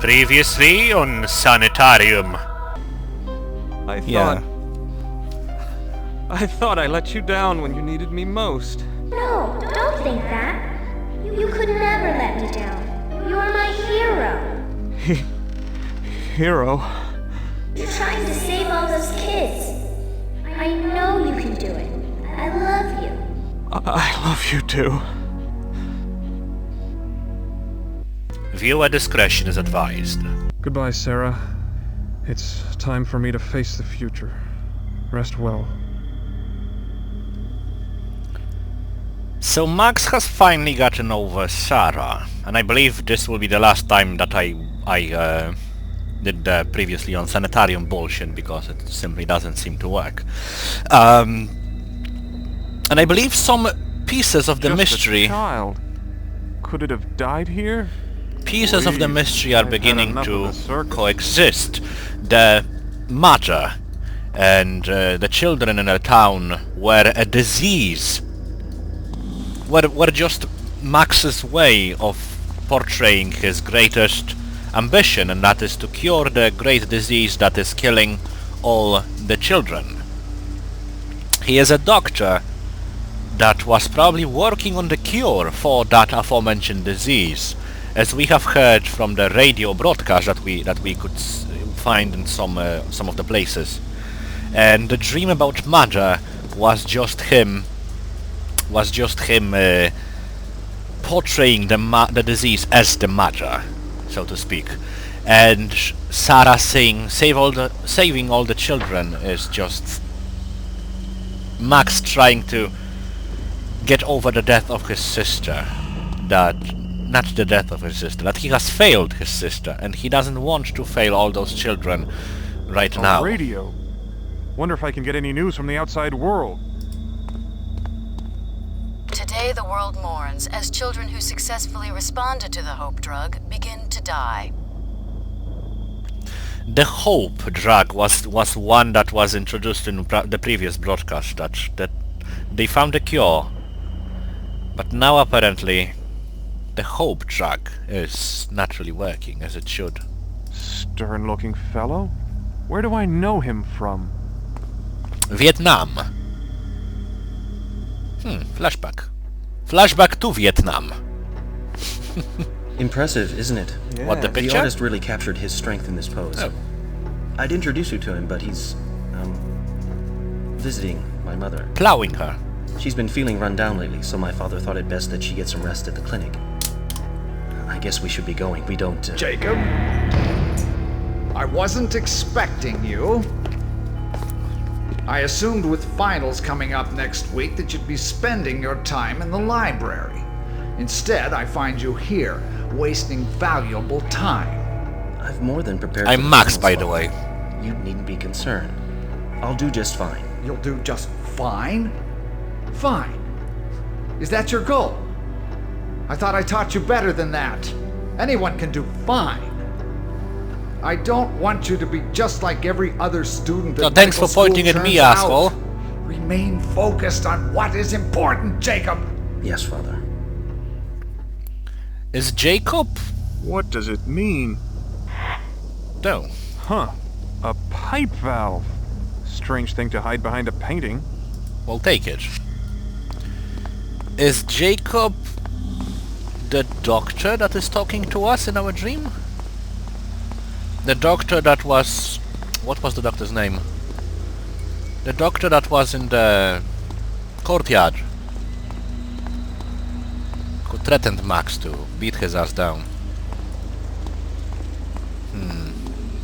Previously on Sanitarium. I thought I let you down when you needed me most. No, don't think that. You could never let me down. You are my hero. Hero? You're trying to save all those kids. I know you can do it. I love you. I love you too. Viewer discretion is advised. Goodbye, Sarah. It's time for me to face the future. Rest well. So Max has finally gotten over Sarah, and I believe this will be the last time that I did previously on Sanitarium bullshit, because it simply doesn't seem to work. And I believe some pieces of the mystery... A child. Could it have died here? Pieces of the mystery are beginning to coexist. The mother and the children in the town were a disease. Were just Max's way of portraying his greatest ambition, and that is to cure the great disease that is killing all the children. He is a doctor that was probably working on the cure for that aforementioned disease, as we have heard from the radio broadcast that we could find in some of the places. And the dream about Mother was just him portraying the disease as the mother, so to speak. And Sarah saying saving all the children is just Max trying to get over the death of his sister. That he has failed his sister, and he doesn't want to fail all those children right now. Radio. Wonder if I can get any news from the outside world. Today the world mourns as children who successfully responded to the Hope drug begin to die. The Hope drug was one that was introduced in the previous broadcast, that they found a cure, but now apparently the Hope drug is not really working as it should. Stern-looking fellow? Where do I know him from? Vietnam. Flashback. Flashback to Vietnam. Impressive, isn't it? Yeah. What, the picture? The artist really captured his strength in this pose. Oh. I'd introduce you to him, but he's, visiting my mother. Plowing her. She's been feeling run down lately, so my father thought it best that she get some rest at the clinic. I guess we should be going. We don't... Jacob? I wasn't expecting you. I assumed with finals coming up next week that you'd be spending your time in the library. Instead, I find you here, wasting valuable time. I've more than prepared. I'm Max, by the way. You needn't be concerned. I'll do just fine. You'll do just fine? Fine. Is that your goal? I thought I taught you better than that. Anyone can do fine. I don't want you to be just like every other student. So thanks for pointing at me, asshole. Remain focused on what is important, Jacob. Yes, Father. Is Jacob? What does it mean? No. Huh. A pipe valve. Strange thing to hide behind a painting. We'll take it. Is Jacob the doctor that is talking to us in our dream? The doctor that was... What was the doctor's name? The doctor that was in the courtyard, who threatened Max to beat his ass down.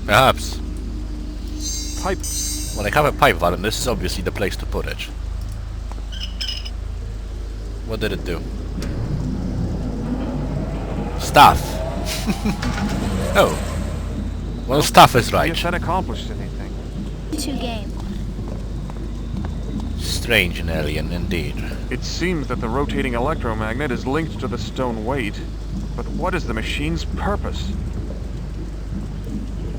Perhaps. Pipe. Well, I have a pipe valve, and this is obviously the place to put it. What did it do? Stuff. Oh. Well, stuff is right. If that accomplished anything. 2 game. Strange and alien indeed. It seems that the rotating electromagnet is linked to the stone weight. But what is the machine's purpose?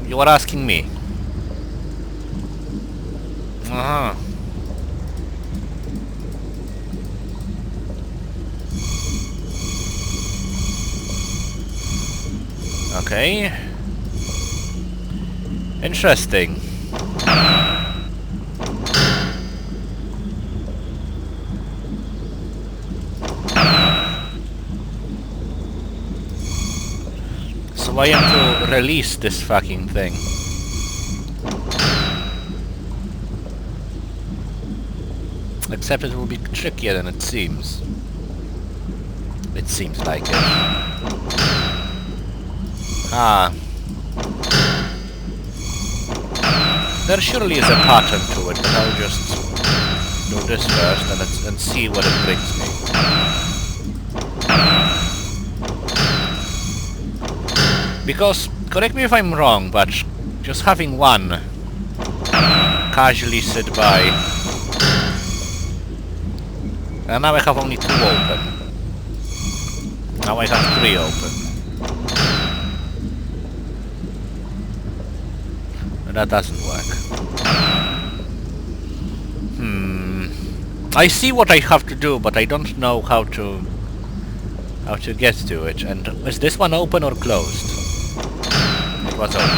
You are asking me. Uh-huh. Okay. Interesting. So I am to release this fucking thing. Except it will be trickier than it seems. It seems like it. Ah. There surely is a pattern to it, but I'll just do this first and see what it brings me. Because, correct me if I'm wrong, but just having one casually sit by, and now I have only 2 open. Now I have 3 open. And that doesn't work. I see what I have to do, but I don't know how to get to it. And is this one open or closed? It was open.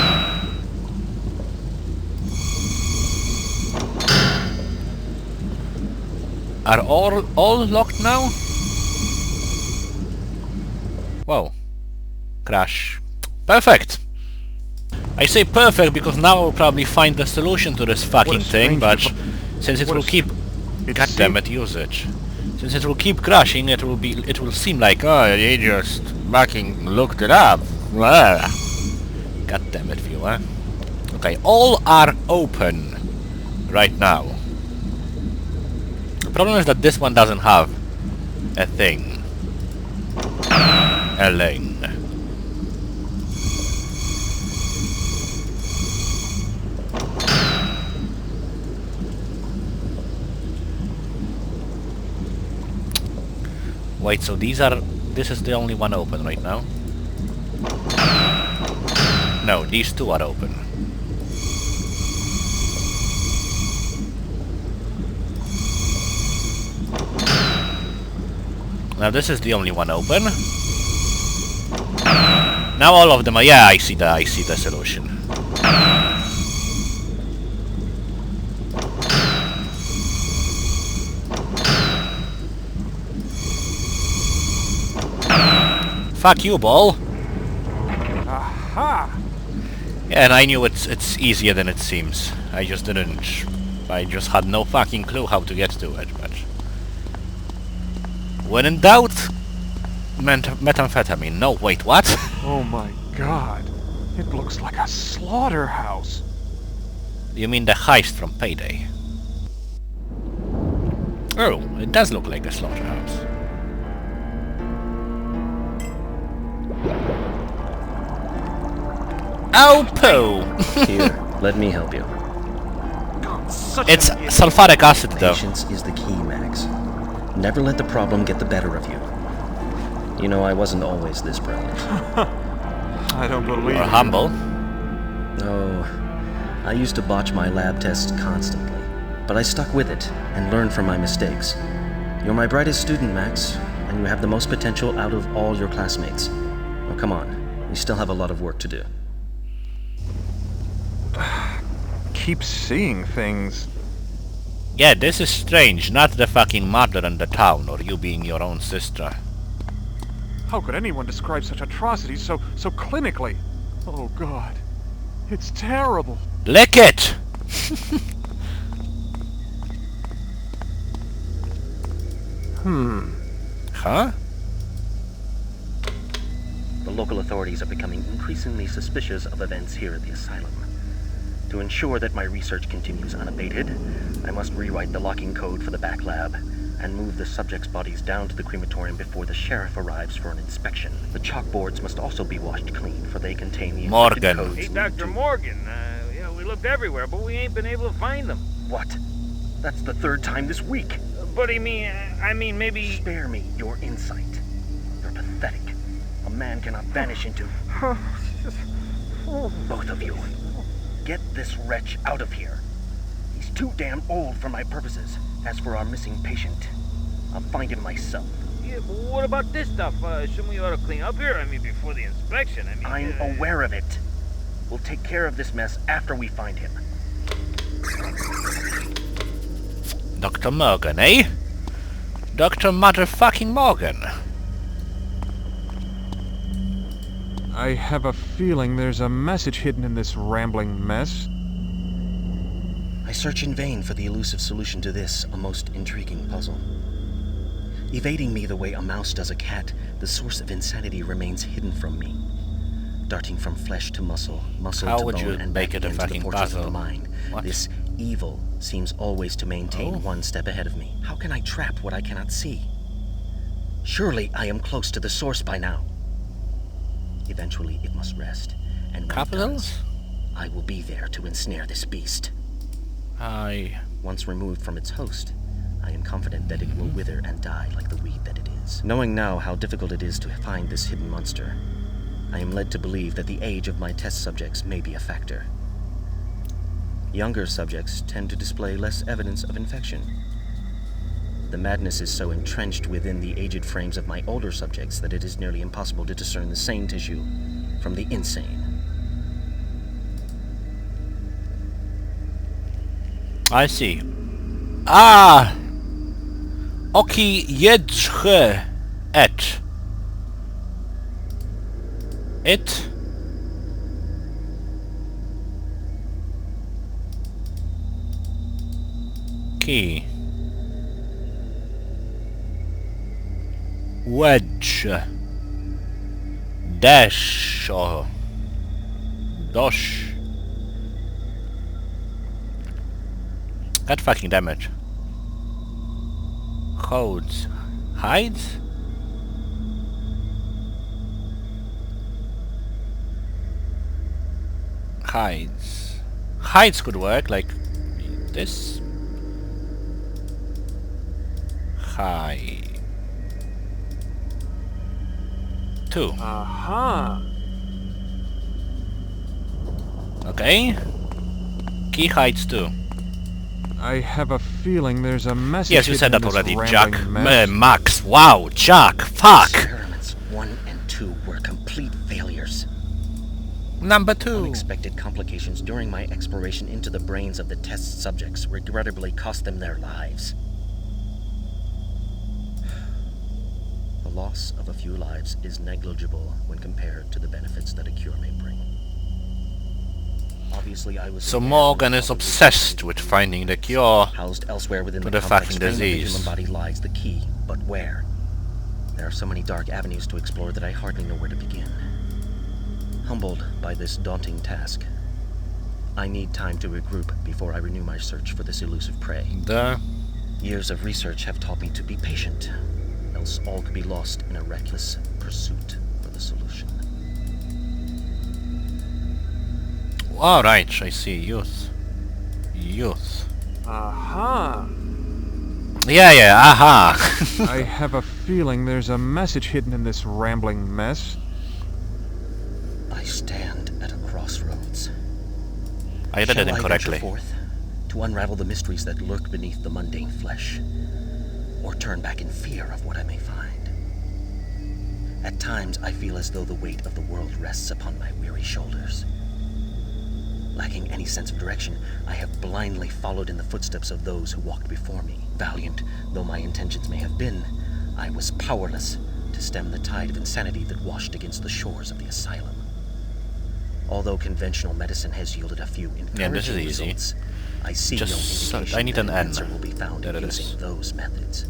Are all locked now? Whoa. Crash. Perfect! I say perfect because now I'll probably find the solution to this fucking thing, but since it will keep... Goddammit, usage. Since it will keep crashing, it will seem like, oh, they just fucking looked it up. Goddammit, viewer. Okay, all are open right now. The problem is that this one doesn't have a thing. A lane. Wait, so this is the only one open right now? No, these 2 are open. Now this is the only one open. Now all of them are... Yeah, I see the solution. Fuck you, ball. Aha! Yeah, and I knew it's easier than it seems. I just had no fucking clue how to get to it, but... When in doubt... methamphetamine. No, wait, what? Oh my god. It looks like a slaughterhouse. You mean the heist from Payday? Oh, it does look like a slaughterhouse. Oh, poo! Here, let me help you. It's sulfuric acid, though. Patience is the key, Max. Never let the problem get the better of you. You know, I wasn't always this brilliant. I don't believe Or it. humble. Oh, I used to botch my lab tests constantly, but I stuck with it and learned from my mistakes. You're my brightest student, Max, and you have the most potential out of all your classmates. Now, come on, we still have a lot of work to do. Keep seeing things. Yeah, this is strange. Not the fucking murder in the town, or you being your own sister. How could anyone describe such atrocities so clinically? Oh god. It's terrible. Lick it! Huh? The local authorities are becoming increasingly suspicious of events here at the asylum. To ensure that my research continues unabated, I must rewrite the locking code for the back lab and move the subjects' bodies down to the crematorium before the sheriff arrives for an inspection. The chalkboards must also be washed clean, for they contain the encrypted Morgan. codes. Hey, Dr. Morgan, we looked everywhere, but we ain't been able to find them. What? That's the 3rd time this week. But I mean, maybe... Spare me your insight. You're pathetic. A man cannot vanish into... Both of you. Get this wretch out of here. He's too damn old for my purposes. As for our missing patient, I'll find him myself. Yeah, but what about this stuff? Shouldn't we ought to clean up here? I mean, before the inspection, I'm aware of it. We'll take care of this mess after we find him. Dr. Morgan, eh? Dr. Motherfucking Morgan. I have a feeling there's a message hidden in this rambling mess. I search in vain for the elusive solution to this, a most intriguing puzzle. Evading me the way a mouse does a cat, the source of insanity remains hidden from me. Darting from flesh to muscle, muscle How to would you bone, and make back it a again to the fucking fortress of the puzzle? mind. What? This evil seems always to maintain Oh. one step ahead of me. How can I trap what I cannot see? Surely I am close to the source by now. Eventually it must rest, and when it Capitals? does, I will be there to ensnare this beast. Once removed from its host, I am confident that it will wither and die like the weed that it is. Knowing now how difficult it is to find this hidden monster, I am led to believe that the age of my test subjects may be a factor. Younger subjects tend to display less evidence of infection. The madness is so entrenched within the aged frames of my older subjects that it is nearly impossible to discern the sane tissue from the insane. I see. Ah! Oki jedrze et. It? Key. Wedge. Dash or dosh. God fucking damage. Holds. Hides? Hides. Hides could work, like this. Hide. 2. Aha! Okay. Key hides 2. I have a feeling there's a message Yes, you said hidden that in this already, Jack. rambling mess. Max. Wow, Jack. Fuck. Experiments 1 and 2 were complete failures. Number 2. Unexpected complications during my exploration into the brains of the test subjects regrettably cost them their lives. The loss of a few lives is negligible when compared to the benefits that a cure may bring. Obviously, I was So aware Morgan of is the obsessed with finding the cure. housed elsewhere within to the the complex fucking brain of the disease. human body lies the key, but where? There are so many dark avenues to explore that I hardly know where to begin. Humbled by this daunting task, I need time to regroup before I renew my search for this elusive prey. Years of research have taught me to be patient, else all could be lost in a reckless pursuit for the solution. Alright, I see. Youth. Youth. Aha! Yeah, aha. I have a feeling there's a message hidden in this rambling mess. I stand at a crossroads. I did it Shall I incorrectly. venture forth to unravel the mysteries that lurk beneath the mundane flesh, or turn back in fear of what I may find? At times, I feel as though the weight of the world rests upon my weary shoulders. Lacking any sense of direction, I have blindly followed in the footsteps of those who walked before me. Valiant though my intentions may have been, I was powerless to stem the tide of insanity that washed against the shores of the asylum. Although conventional medicine has yielded a few encouraging this is easy. results, I see Just no indication I need that an N. answer will be found There in it is. using those methods.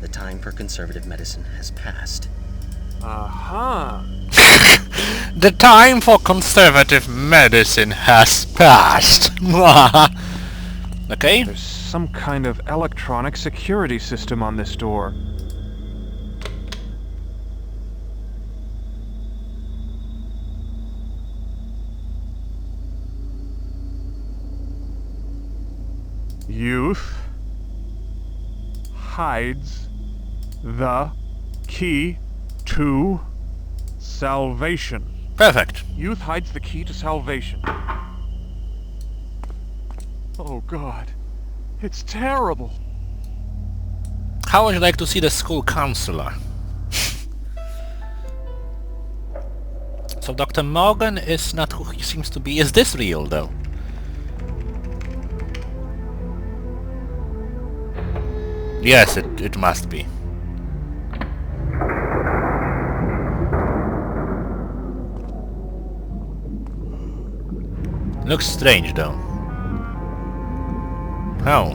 The time for conservative medicine has passed. Aha! The time for conservative medicine has passed. Okay. There's some kind of electronic security system on this door. Youth hides the key to salvation. Perfect. Youth hides the key to salvation. Oh God, it's terrible. How would you like to see the school counselor? So Dr. Morgan is not who he seems to be. Is this real, though? Yes, it must be. Looks strange, though. How?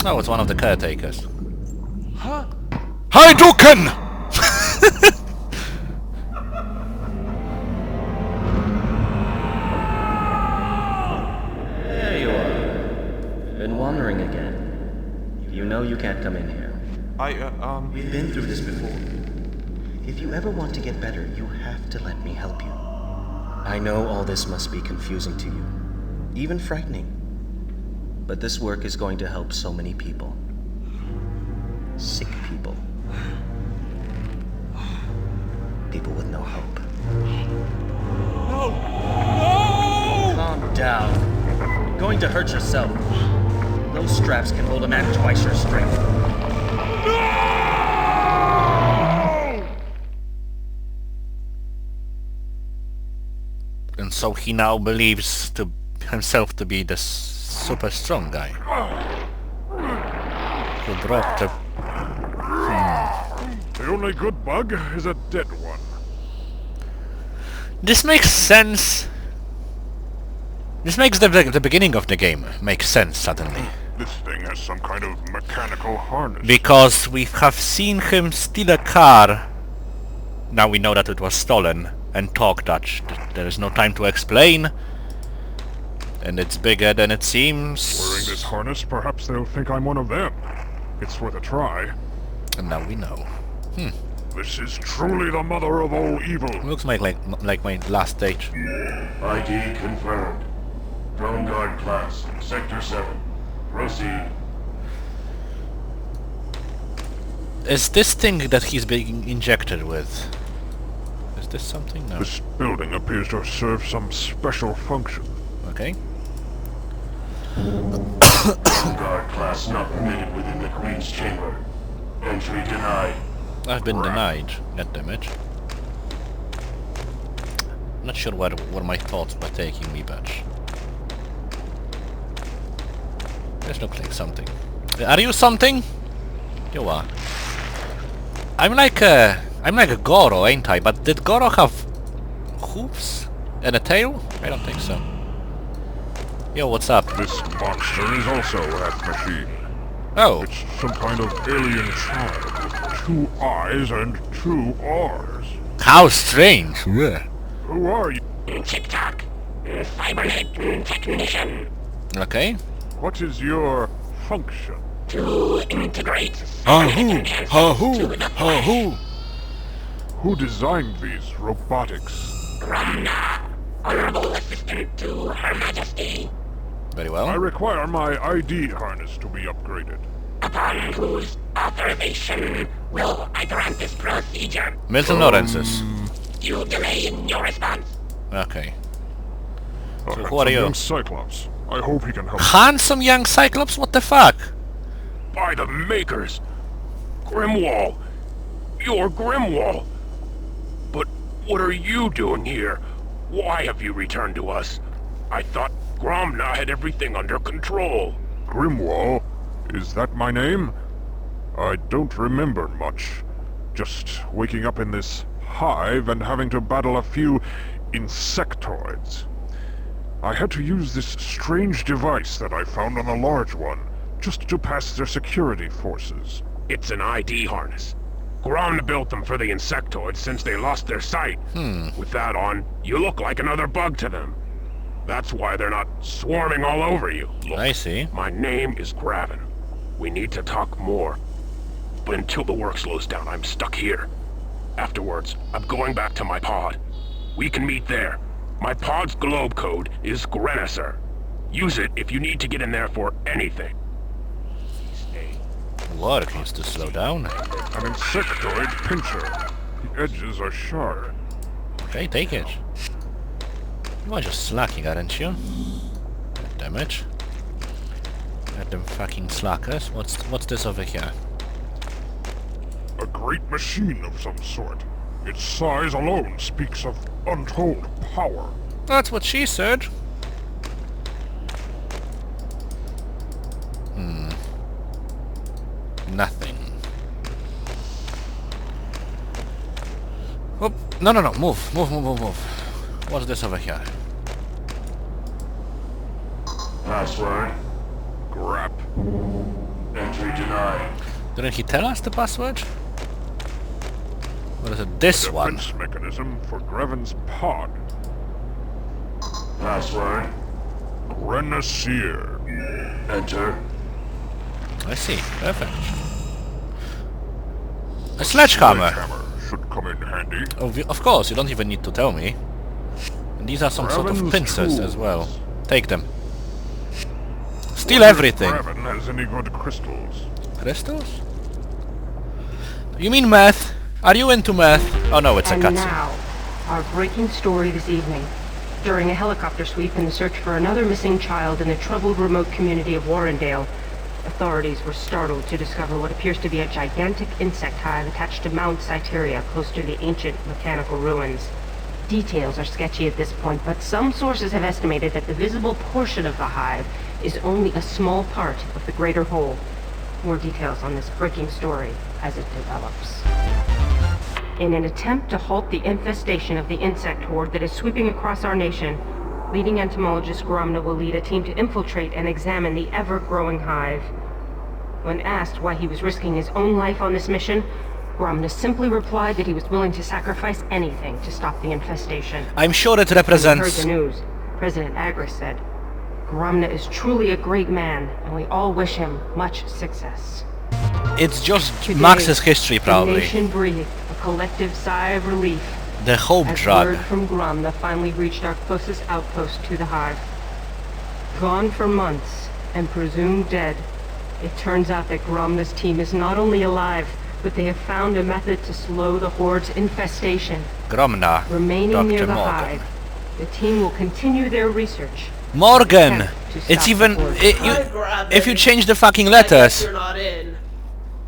Oh, it's one of the caretakers. Huh? Hadouken! There you are. Been wandering again. You know you can't come in here. We've been through this before. If you ever want to get better, you have to let me help you. I know all this must be confusing to you, even frightening. But this work is going to help so many people. Sick people. People with no hope. No! No! Calm down. You're going to hurt yourself. Those straps can hold a man twice your strength. No! And so he now believes himself to be the super strong guy. Who dropped a... The only good bug is a dead one. This makes sense. This makes the beginning of the game make sense suddenly. This thing has some kind of mechanical harness. Because we have seen him steal a car. Now we know that it was stolen. And talk Dutch. There is no time to explain. And it's bigger than it seems. Wearing this harness, perhaps they'll think I'm one of them. It's worth a try. And now we know. This is truly the mother of all evil. Looks like my last stage. ID confirmed. Drone guard class, Sector 7. Proceed. Is this thing that he's being injected with? Is this something? No. This building appears to serve some special function. Okay. Drone guard class not permitted within the Queen's chamber. Entry denied. I've been denied. God damn it. Not sure where my thoughts were taking me, but... This looks like something. Are you something? You are. I'm like a Goro, ain't I? But did Goro have hooves and a tail? I don't think so. Yo, what's up? This monster is also a rat machine. Oh. It's some kind of alien child with 2 eyes and 2 R's. How strange. Yeah. Who are you? TikTok. Cybernetic technician. Okay. What is your function? To integrate. Who designed these robotics? Ramna, honorable assistant to Her Majesty. Very I well. require my ID harness to be upgraded. Upon whose authorization will I grant this procedure? Milton Lawrence's. You delay in your response. Okay. A So who are handsome you? young Cyclops. I hope he can help. Handsome young Cyclops? What the fuck? By the makers! Grimwall! You're Grimwall! But what are you doing here? Why have you returned to us? I thought Gromna had everything under control. Grimwall? Is that my name? I don't remember much. Just waking up in this hive and having to battle a few insectoids. I had to use this strange device that I found on a large one, just to pass their security forces. It's an ID harness. Gromna built them for the insectoids since they lost their sight. With that on, you look like another bug to them. That's why they're not swarming all over you. Look, I see. my name is Graven. We need to talk more. But until the work slows down, I'm stuck here. Afterwards, I'm going back to my pod. We can meet there. My pod's globe code is Grenisser. Use it if you need to get in there for anything. Work needs to slow down. An insectoid pincher. The edges are sharp. Okay, take it. You are just slacking, aren't you? damn it. At them fucking slackers. What's this over here? A great machine of some sort. Its size alone speaks of untold power. That's what she said. Nothing. Oh, no, move. What's this over here? Password. Grab. Entry denied. Didn't he tell us the password? What is it? This one. Defense mechanism for Greven's pod. Password. Renacier. Enter. I see. Perfect. A sledgehammer. Should come in handy. Of course, you don't even need to tell me. And these are some sort of Graven's pincers as tools. well. Take them. Steal everything. Graven has any good crystals? Crystals? You mean meth? Are you into meth? Oh no, it's a And cutscene. now, our breaking story this evening. During a helicopter sweep in the search for another missing child in the troubled remote community of Warrendale, authorities were startled to discover what appears to be a gigantic insect hive attached to Mount Sanitarium close to the ancient mechanical ruins. Details are sketchy at this point, but some sources have estimated that the visible portion of the hive is only a small part of the greater whole. More details on this breaking story as it develops. In an attempt to halt the infestation of the insect horde that is sweeping across our nation, leading entomologist Gromna will lead a team to infiltrate and examine the ever-growing hive. When asked why he was risking his own life on this mission, Gromna simply replied that he was willing to sacrifice anything to stop the infestation. I'm sure it When he heard represents... the news, President Agris said, "Gromna is truly a great man, and we all wish him much success." It's just Today, Max's history, the probably. nation breathed a collective sigh of relief The hope as drug. word from Gromna finally reached our closest outpost to the hive. Gone for months and presumed dead, it turns out that Gromna's team is not only alive, but they have found a method to slow the horde's infestation. Gromna. Remaining near Dr. the Morgan. hive, the team will continue their research. Morgan! Attempt to It's stop even... the horde. if you change the fucking I guess letters... you're not in.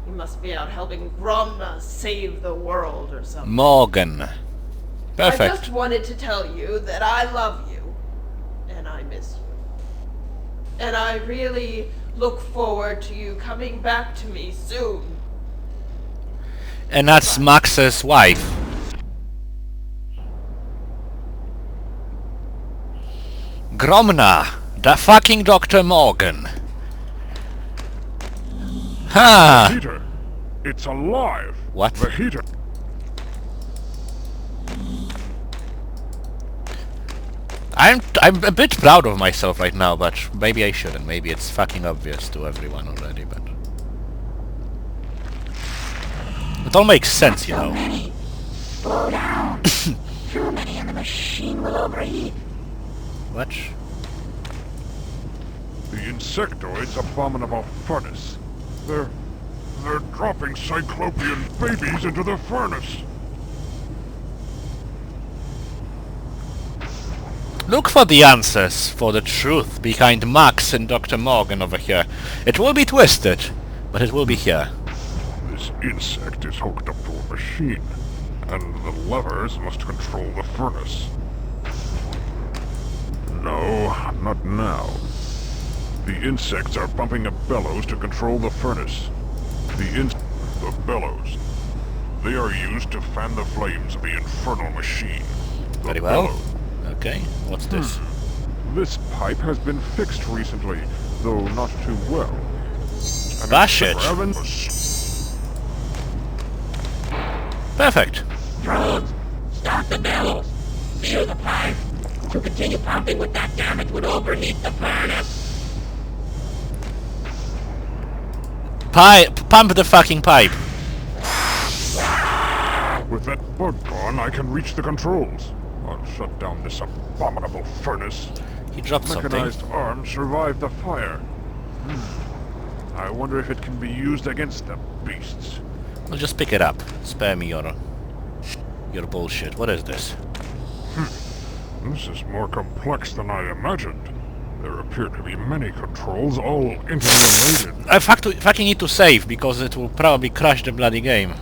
You must be out helping Gromna save the world or something. Morgan. I Perfect. just wanted to tell you that I love you. And I miss you. And I really look forward to you coming back to me soon. And that's Max's wife. Gromna. The fucking Dr. Morgan. Ha! Heater. It's alive. What? The heater. I'm a bit proud of myself right now, but maybe I shouldn't. Maybe it's fucking obvious to everyone already, but... It all makes sense, you know. Slow down. Too many and the machine will overheat. What? The insectoid's abominable furnace. They're dropping cyclopean babies into the furnace. Look for the answers, for the truth behind Max and Dr. Morgan over here. It will be twisted, but it will be here. This insect is hooked up to a machine, and the levers must control the furnace. No, not now. The insects are bumping a bellows to control the furnace. The bellows. They are used to fan the flames of the infernal machine. The Very well. bellows. Okay, what's this? This pipe has been fixed recently, though not too well. And Bash it. Perfect. Drones, stop the bellows. Feel the pipe. To continue pumping with that damage would overheat the furnace. Pump the fucking pipe. With that bug gone, I can reach the controls. I'll shut down this abominable furnace. He dropped something. Mechanized arm survived the fire. I wonder if it can be used against the beasts. Well, just pick it up. Spare me your bullshit. What is this? This is more complex than I imagined. There appear to be many controls, all interrelated. I fucking need to save, because it will probably crash the bloody game.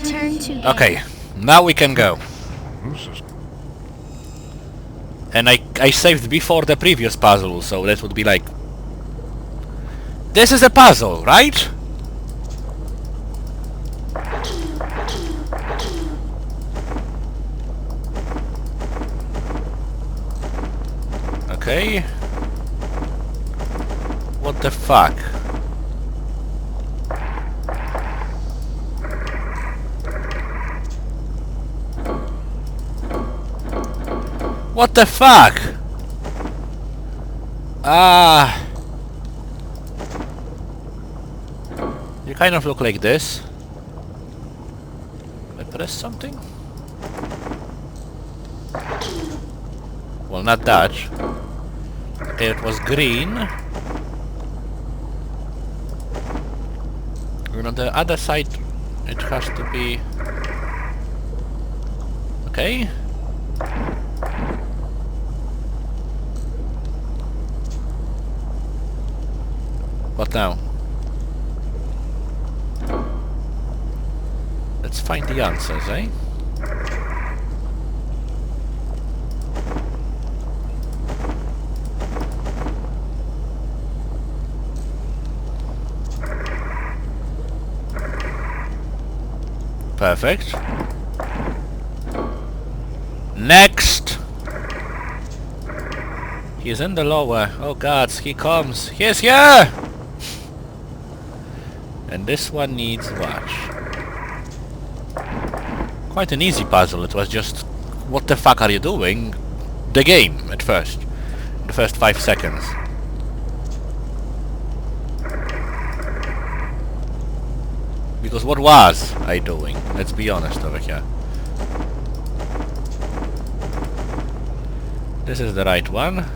Turn to Okay, now we can go. This is... And I saved before the previous puzzle, so that would be like... This is a puzzle, right? Okay. What the fuck? What the fuck? You kind of look like this. I press something? Well, not that. Okay, it was green. And on the other side, it has to be... Okay. What now? Let's find the answers, eh? Perfect. Next! He's in the lower. Oh god, he comes. He's here! And this one needs watch. Quite an easy puzzle. It was just, what the fuck are you doing? The game, at first. The first 5 seconds. Because what was I doing? Let's be honest over here. This is the right one.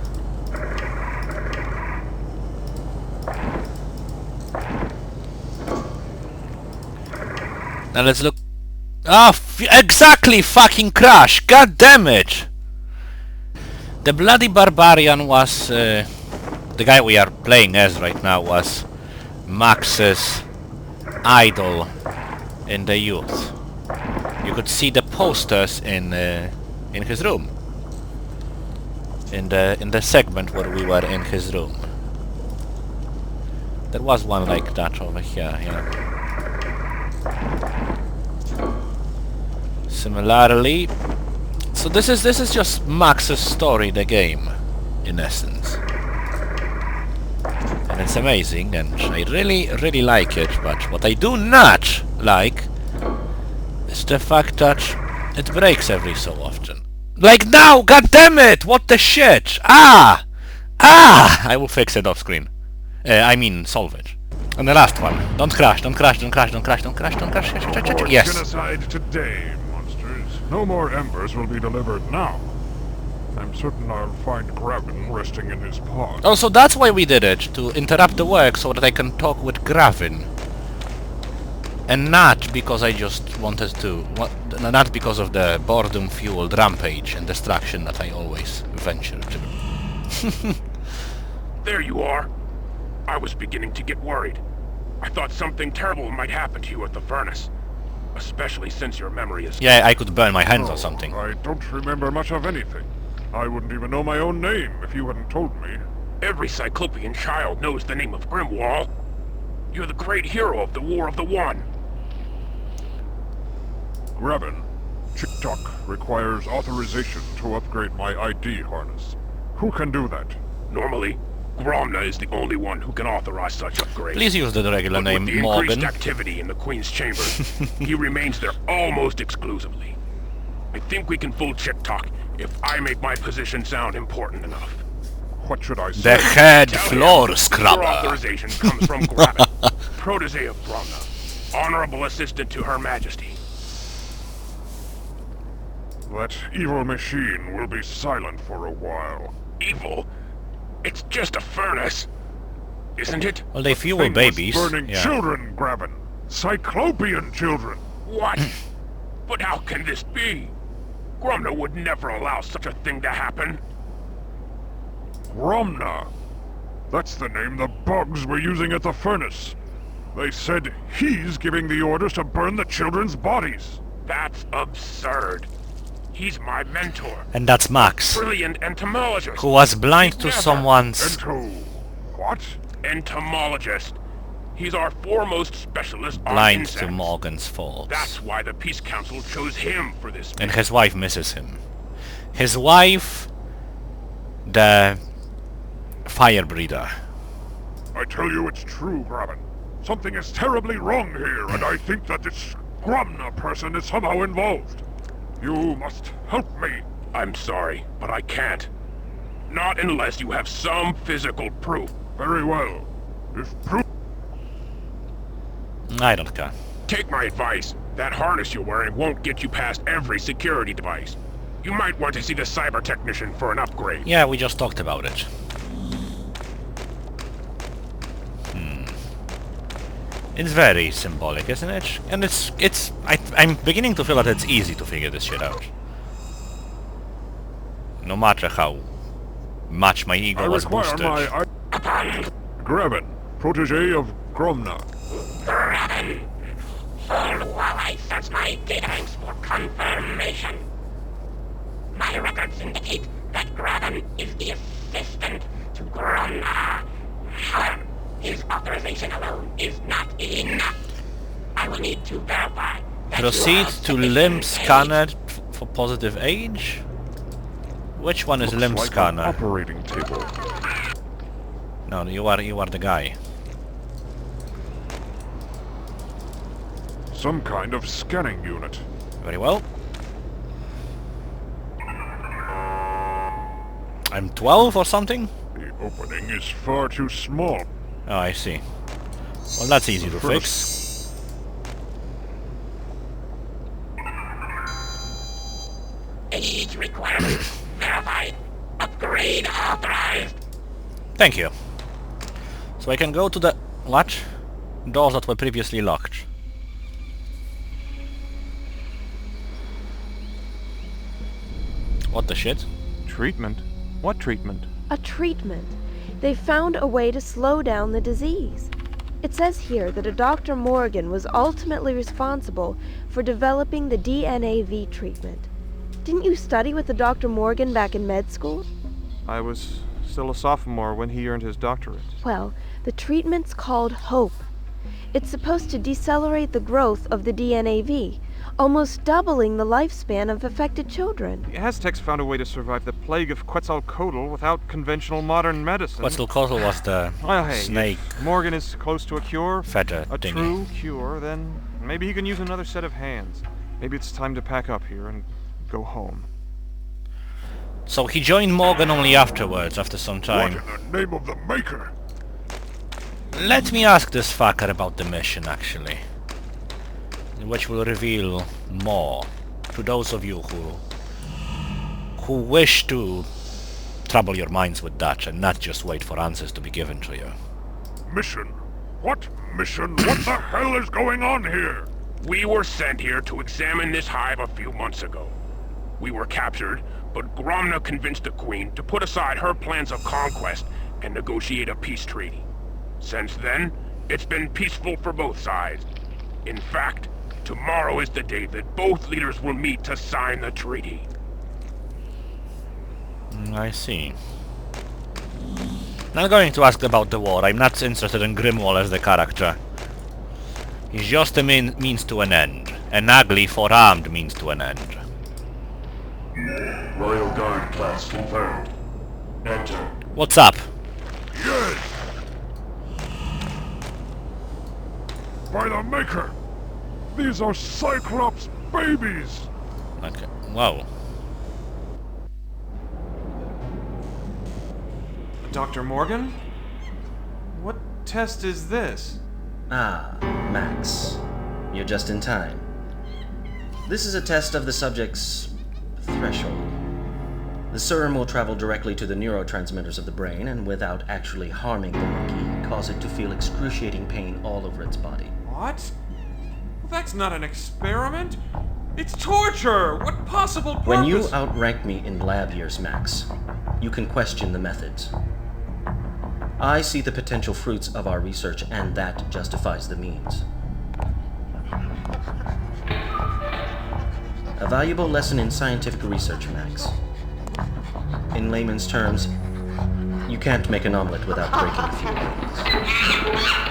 Now let's look... Ah, exactly! Fucking crash! God damn it! The bloody barbarian was... the guy we are playing as right now was Max's idol in the youth. You could see the posters in his room. In the segment where we were in his room. There was one like that over here, yeah. Similarly, so this is just Max's story, the game, in essence. And it's amazing, and I really like it, but what I do not like is the fact that it breaks every so often. Like now, god damn it! What the shit? Ah! I will fix it off screen. I mean, solve it. And the last one. Don't crash, don't crash, don't crash, don't crash, don't crash, don't crash. Yes. Genocide today, monsters. No more embers will be delivered now. I'm certain I'll find Gravin resting in his pod. Oh, so that's why we did it, to interrupt the work so that I can talk with Gravin. And not because I just wanted to... not because of the boredom-fueled rampage and destruction that I always venture to. There you are. I was beginning to get worried. I thought something terrible might happen to you at the furnace. Especially since your memory is... Yeah, I could burn my hands or something. I don't remember much of anything. I wouldn't even know my own name if you hadn't told me. Every Cyclopean child knows the name of Grimwall. You're the great hero of the War of the One. Gravin, Chick-Tock requires authorization to upgrade my ID harness. Who can do that? Normally, Gromna is the only one who can authorize such upgrades. Please use the regular name, with the Morgan. increased activity in the Queen's chambers, he remains there almost exclusively. I think we can fool Chick-Tock if I make my position sound important enough. What should I say? The head Tell floor him scrubber. Your authorization comes from Gravin, protege of Gromna, honorable assistant to Her Majesty. That evil machine will be silent for a while. Evil? It's just a furnace, isn't it? Well, they fuel babies. Burning children, Gravin. Cyclopean children. What? But how can this be? Gromna would never allow such a thing to happen. Gromna. That's the name the bugs were using at the furnace. They said he's giving the orders to burn the children's bodies. That's absurd. He's my mentor. And that's Max, Brilliant entomologist. who was blind He'd to never- someone's... What? Entomologist. He's our foremost specialist on blind insects. to Morgan's faults. That's why the Peace Council chose him for this And mission. his wife misses him. His wife... the... fire breather. I tell you it's true, Graben. Something is terribly wrong here, and I think that this Gromna person is somehow involved. You must help me. I'm sorry, but I can't. Not unless you have some physical proof. Very well. If proof... I don't care. Take my advice. That harness you're wearing won't get you past every security device. You might want to see the cyber technician for an upgrade. Yeah, we just talked about it. It's very symbolic, isn't it? And I'm beginning to feel that it's easy to figure this shit out. No matter how much my ego was boosted. Graben, protege of Gromna. Graben. Full while I search my databanks for confirmation. My records indicate that Graben is the assistant to Gromna. However, his authorization alone is not enough. I will need to verify that Proceed to limb scanner for positive age? Which one is limb Like scanner? an operating table. No, you are the guy. Some kind of scanning unit. Very well. I'm 12 or something? The opening is far too small. Oh, I see. Well, that's easy to fix. Age requirement verified. Upgrade authorized. Thank you. So I can go to the... what? Doors that were previously locked. What the shit? Treatment? What treatment? A treatment. They found a way to slow down the disease. It says here that a Dr. Morgan was ultimately responsible for developing the DNAV treatment. Didn't you study with the Dr. Morgan back in med school? I was still a sophomore when he earned his doctorate. Well, the treatment's called HOPE. It's supposed to decelerate the growth of the DNAV, almost doubling the lifespan of affected children. The Aztecs found a way to survive the plague of Quetzalcoatl without conventional modern medicine. Quetzalcoatl was the Well, hey, snake. if Morgan is close to a cure, Feta a thingy. true cure, then maybe he can use another set of hands. Maybe it's time to pack up here and go home. So he joined Morgan only afterwards, after some time. What in the name of the Maker? Let me ask this fucker about the mission, actually. Which will reveal more to those of you who wish to trouble your minds with that and not just wait for answers to be given to you. Mission? What mission? What the hell is going on here? We were sent here to examine this hive a few months ago. We were captured, but Gromna convinced the Queen to put aside her plans of conquest and negotiate a peace treaty. Since then, it's been peaceful for both sides. In fact, tomorrow is the day that both leaders will meet to sign the treaty. I see. Not going to ask about the war. I'm not interested in Grimwall as the character. He's just a means to an end. An ugly, four-armed means to an end. Royal Guard class confirmed. Enter. What's up? Yes! By the Maker! These are Cyclops babies! Okay. Whoa. Dr. Morgan? What test is this? Ah, Max. You're just in time. This is a test of the subject's threshold. The serum will travel directly to the neurotransmitters of the brain and without actually harming the monkey, cause it to feel excruciating pain all over its body. What? Well, that's not an experiment. It's torture! What possible purpose? When you outrank me in lab years, Max, you can question the methods. I see the potential fruits of our research, and that justifies the means. A valuable lesson in scientific research, Max. In layman's terms, you can't make an omelet without breaking a few eggs.